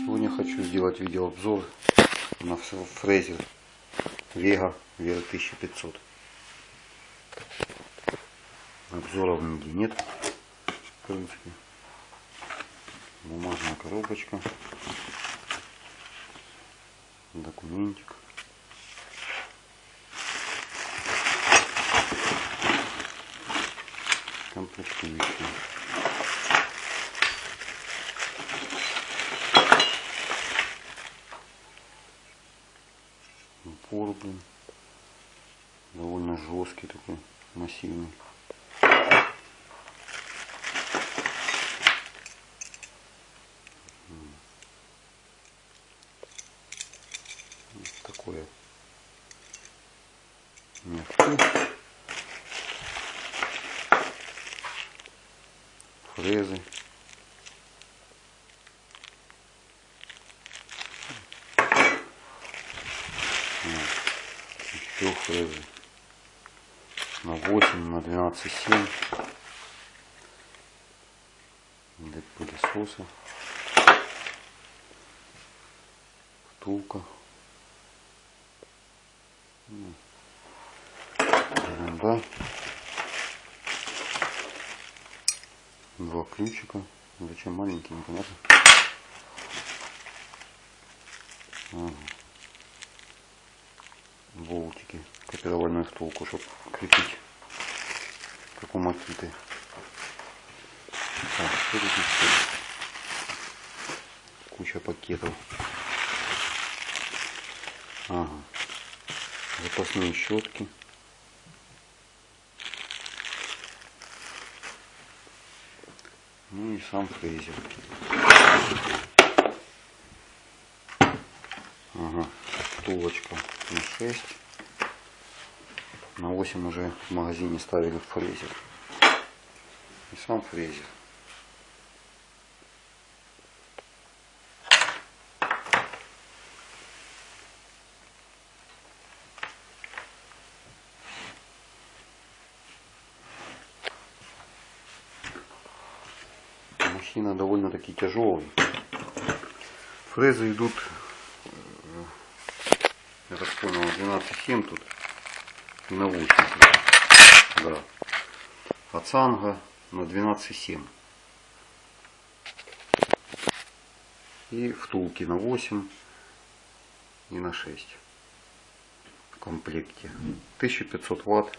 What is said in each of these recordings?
Сегодня хочу сделать видеообзор на фрезер Vega VR1500. Обзоров нигде нет, в принципе. Бумажная коробочка, документик. Комплектующие. Упор, блин, довольно жесткий такой, массивный. Такое мягкий. Фрезы. Еще фрезы на 8, на 12,7 для пылесоса. Втулка. Да. Два ключика. Зачем маленькие, непонятно. Ага. Болтики, копировальную втулку, чтобы крепить, как у Макиты. Так, что тут еще? Куча пакетов. Ага. Запасные щетки. Ну и сам фрезер. Ага. Втулочка на 6. На 8 уже в магазине ставили фрезер. И сам фрезер. Махина довольно-таки тяжелая. Фрезы идут, я так понял, 12,7 тут и на 8. Да. А цанга на 12,7. И втулки на 8 и на 6 в комплекте. 1500 Вт,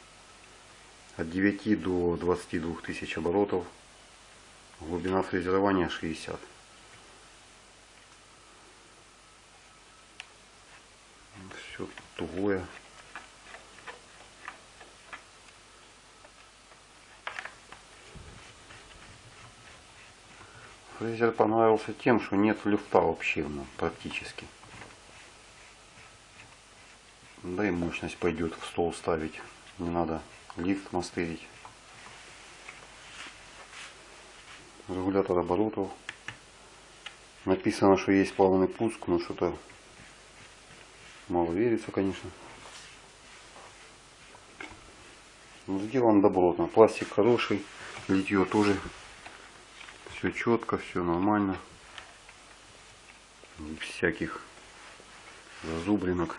от 9 до 22 тысяч оборотов. Глубина фрезерования 60. Все тугое. Фрезер понравился тем, что нет люфта вообще, практически. Да и мощность пойдет в стол ставить. Не надо лифт мастырить. Регулятор оборотов. Написано, что есть плавный пуск, но что-то мало верится, конечно. Но сделан добротно. Пластик хороший, литье тоже. Все четко, все нормально. Без всяких зазубринок.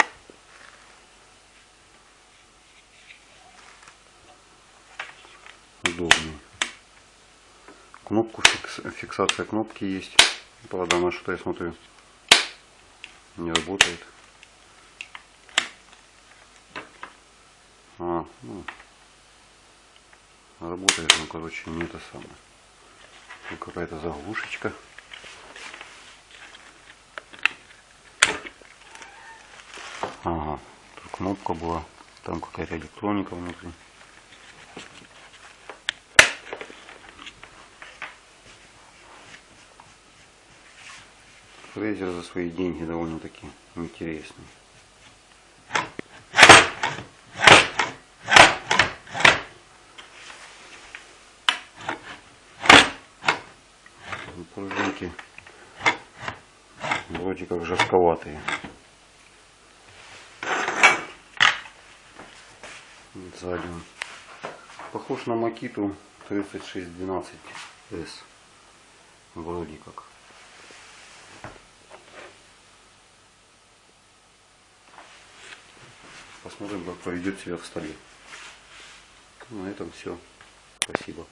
Удобный. Кнопку, фиксация кнопки есть. Правда, она что-то, я смотрю, не работает. Работает, ну, короче, не это самое. Какая-то заглушечка. Ага, тут кнопка была, там какая-то электроника внутри. Фрезер за свои деньги довольно-таки интересный. Пружинки вроде как жестковатые. Сзади он похож на Макиту 3612S. Вроде как. Посмотрим, как поведет себя в столе. На этом все. Спасибо.